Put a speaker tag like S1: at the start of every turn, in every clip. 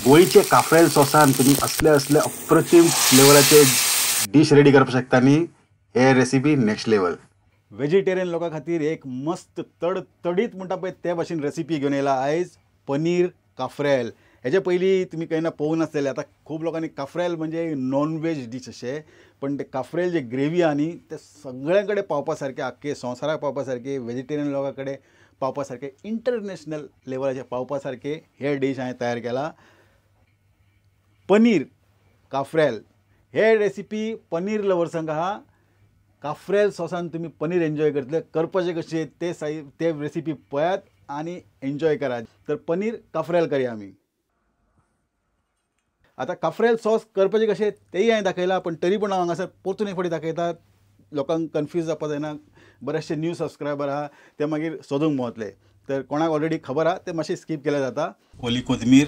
S1: गोळीचे काफ्रेल सॉसान तुम्ही असले अप्रतिम लेवलाचे डिश रेडी करपाक शकता न्ही. हे रेसिपी नेक्स्ट लेवल.
S2: व्हेजिटेरियन लोकां खातीर एक मस्त तडतडीत म्हणटा पळय ते भाशेन रेसिपी घेवन येयला आयज पनीर काफ्रेल. हेजे पयलीं तुमी केन्ना पळोवंक नासलेले. आतां खूब लोकांनी काफ्रेल म्हणजे नॉन व्हेज डीश अशें, पण ते काफ्रेल जे ग्रेवी आहा न्ही ते सगळ्यां कडेन पावपा सारके, आख्खे संवसाराक पावपा सारके, व्हेजिटेरियन लोकां कडेन पावपा सारके, इंटरनॅशनल लेवलाचेर पावपा सारके हे डीश हांवें तयार केला. पनीर काफ्रेल हे रेसिपी पनीर लवर्सांक आहा. काफ्रेल सॉसान तुम्ही पनीर एन्जॉय करतले. करपाचें कशें ते रेसिपी पळयात आनी एन्जॉय करात. तर पनीर काफ्रेल करया आमी. आतां काफ्रेल सॉस करपाचें कशें तेंय हांवें दाखयलां, पण तरी पूण हांव हांगासर परतून एक फावटी दाखयता. लोकांक कन्फ्यूज जावपा जायना. बरेचशे न्यू सबस्क्रायबर आहा ते मागीर सोदूंक मेवतले. तर कोणाक ऑलरेडी खबर आहा ते मातशें स्कीप केल्यार जाता.
S3: ओली कोथमीर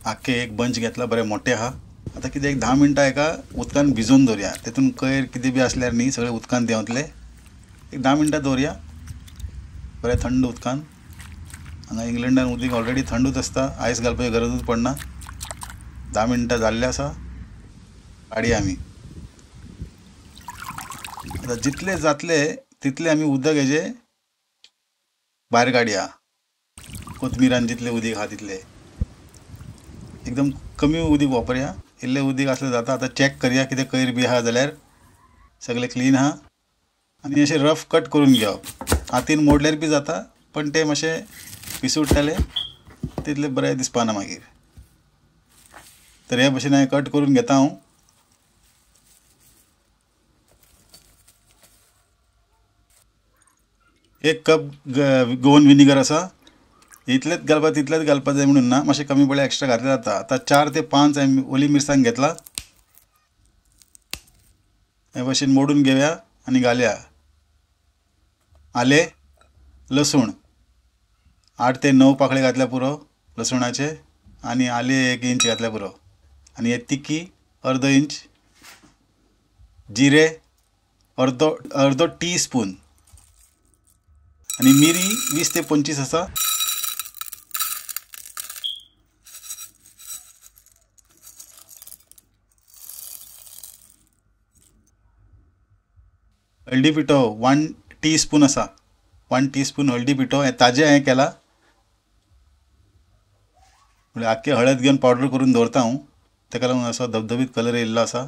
S3: आख्खे एक बंच घेतला, बरें मोठे आहा. आतां कितें एक 10 मिनटां एका उदकान भिजोवन दवरया. तेतून कोयर कितें बी आसल्यार न्ही सगळें उदकान देंवतले. एक 10 मिनटां दवरया बरें थंड उदकान. हांगा इंग्लंडान उदीक ऑलरेडी थंडूच आसता, आयस घालपाची गरजूच पडना. 10 मिनटां जाल्ले आसा, काडया आमी. आतां जितले जातले तितले आमी उदक हेजे भायर काडया. कोथमिरान जितले उदीक आहा तितले एकदम कमी उदीक वापरया. इल्लें उदीक आसल्यार जाता. आतां चॅक करया कितें कोयर बी आहा जाल्यार सगळें क्लीन आहा. आनी अशें रफ कट करून घेवप. हातीन मोडल्यार बी जाता, पण ते मातशें पिसूडटले तितले बरें दिसपाना मागीर. तर हे भशेन हांवें कट करून घेता हांव. एक कप गोवन विनिगर आसा. इतलेंच घालपा तितलेंच घालपा जाय म्हणून ना, मातशें कमी पडल्यार एक्स्ट्रा घातलें जाता. आतां 4 ते 5 हांवें ओली मिरसांग घेतला. हे भशेन मोडून घेवया आनी घालया. आलें लसूण 8 ते 9 पाकळे घातल्या पुरो लसणाचे. आनी आलें 1 इंच घातल्या पुरो. आनी हे तिकी अर्दो इंच. जिरे अर्दो टीस्पून. आनी मिरी 20 ते 25 आसा. हळदी पिठो 1 टीस्पून आसा. 1 टीस्पून हळदी पिठो. हे ताजें हांवें केला. म्हणजे आख्खे हळद घेवन पावडर करून दवरता हांव. ताका लागून असो धबधबीत कलर येयल्लो आसा.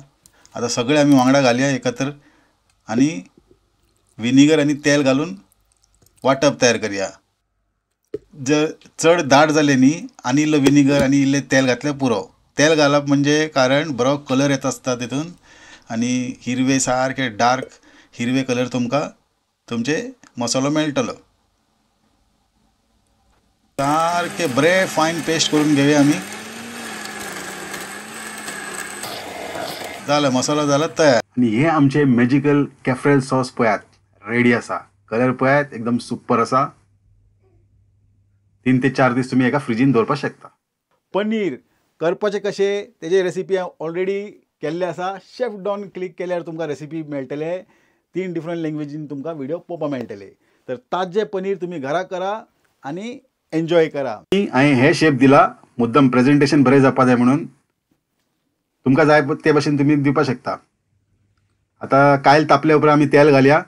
S3: आतां सगळें आमी वांगडा घालया एकत्र आनी विनिगर आनी तेल घालून वांटप तयार करया. जर चड दाट जालें न्ही आनी इल्लो विनिगर आनी इल्लें तेल घातल्यार पुरो. तेल घालप म्हणजे कारण बरो कलर येता आसता तितून आनी हिरवे सारके डार्क हिरवे कलर तुमकां तुमचे मसालो मेळटलो. सारके बरें फायन पेस्ट करून घेवया आमी. जालें मसालो जाला तयार.
S1: आणि हे आमचे मॅजिकल कॅफ्रेल सॉस पळयात रेडी आसा. कलर पळयात एकदम सुपर आसा. 3 ते 4 दीस तुम्ही एका फ्रिजीन दवरपाक शकता.
S2: पनीर करपाचें कशें तेजे रेसिपी हांव ऑलरेडी केल्ले आसा. शेफ डॉन क्लिक केल्यार तुमकां रेसिपी मेळटले. 3 डिफरंट लँग्वेजीन तुमकां व्हिडिओ पळोवपाक मेळटले. तर ताजें पनीर तुमी घरा करा आनी एन्जॉय करा.
S1: हांवें हे शेप दिला मुद्दम प्रेझेंटेशन बरें जावपा जाय म्हणून. तुमकां जाय ते भाशेन तुमी दिवपाक शकता. आतां कायल तापले उपरांत आमी तेल घालया.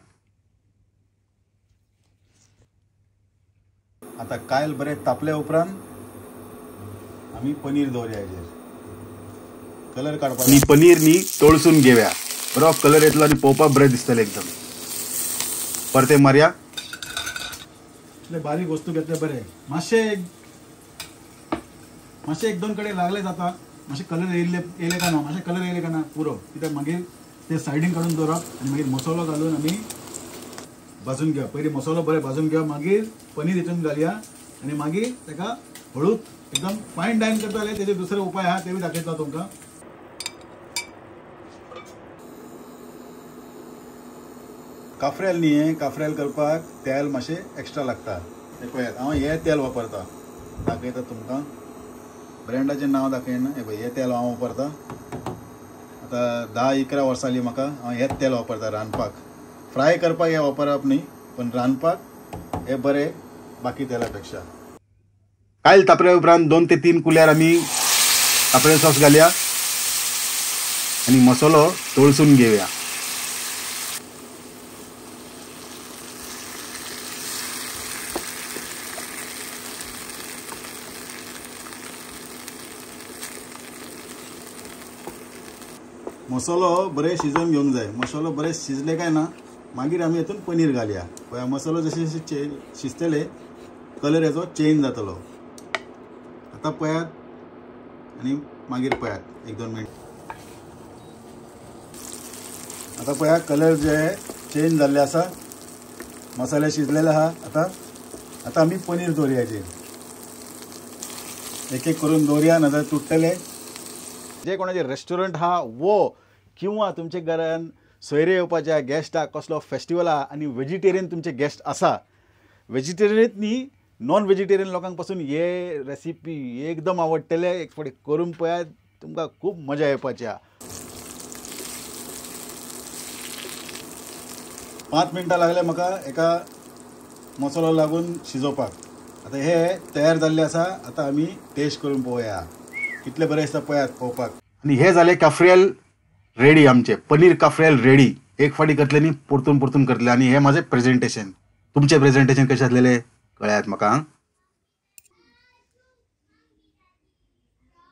S3: आतां कायल बरें तापले उपरांत आमी पनीर दवरया हेजेर. कलर काडपाक
S1: आणि पनीर न्ही तळसून घेवया. बरो कलर येतलो आनी पळोवपाक बरें दिसतलें एकदम. परते मारया.
S2: बारीक वस्तू घेतले बरें. मातशें 1-2 कडेन लागले जाता. मातशें कलर येयले काय ना, मातशें कलर येयले काय ना पुरो. कित्याक मागीर ते सायडीन काडून दवरप आनी मागीर मसालो घालून आमी भाजून घेवप. पयलीं मसालो बरें भाजून घेवप, मागीर पनीर हितून घालया आनी मागीर ताका हळूच एकदम फायन डायन करताले. तेजे दुसरे उपाय आहा ते बी दाखयता तुमकां. काफ्रेल न्ही हे काफ्रेल करपाक तेल मातशें एक्स्ट्रा लागता. हे पळयात हांव हे तेल वापरता. दाखयता तुमकां. ब्रँडाचें नांव दाखयना. हे पळय हे तेल हांव वापरता. आतां 10-11 वर्सां जालीं म्हाका. हांव हेच तेल वापरता रांदपाक. फ्राय करपाक हे वापरप न्ही, पण रांदपाक हे बरें बाकी तेला पेक्षा.
S1: कायल तापले उपरांत 2 ते 3 कुल्यार आमी काफ्रियल सॉस घालूया आणि मसालो तळसून घेऊया.
S2: मसालो बरे शिजून घेवंक जाय. मसालो बरे शिजले काय ना मागीर आमी हेतून पनीर घालया. पळय मसालो जशे जशे शिजतले कलर हेचो चेंज जातलो. आता पळयात आणि मागीर पळयात 1-2 मिनिट. आता पळया कलर जे चेंज जाल्ले आसा, मसाले शिजलेले आहा. आता आमी पनीर दवरयाचे. एक एक करून दवरया नाजाल्यार तुटतले. जे कोणाचे रेस्टॉरंट आहा वो किंवा तुमच्या घरान सोयरे येवपाच्या गेस्टाक कसलो फेस्टिवल आहा आणि व्हेजिटेरियन तुमचे गेस्ट आसा, व्हेजिटेरियन न्ही नॉन व्हेजिटेरियन लोकांक पासून हे रेसिपी एकदम आवडटले. एक फावटी करून पळयात, तुमकां खूब मजा येवपाची आहा. 5 मिनटां लागले म्हाका एका मसालो लागून शिजोवपाक. आता हे तयार जाल्ले आसा. आता आमी टेस्ट करून पळोवया कितले बरे आसता पळयात पळोवपाक.
S1: आणि हे झाले काफ्रियल रेडी. आमचे पनीर काफ्रियल रेडी. एक फाटी करतले न्ही परतून परतून करतले. आणि हे माझे प्रेझेंटेशन. तुमचे प्रेझेंटेशन कशे आसलेले कळयात म्हाका.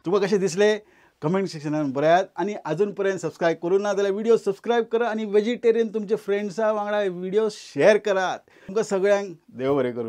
S2: तुका कशे दिसले कमेंट सेक्शनान बऱ्यात. आणि अजून पर्यंत सबस्क्राईब करू ना जाल्यार व्हिडिओ सबस्क्राईब करा आणि व्हेजिटेरियन तुमचे फ्रेंड्सा वांगडा व्हिडिओ शेअर करात. तुमकां सगळ्यांक देव बरें करूं.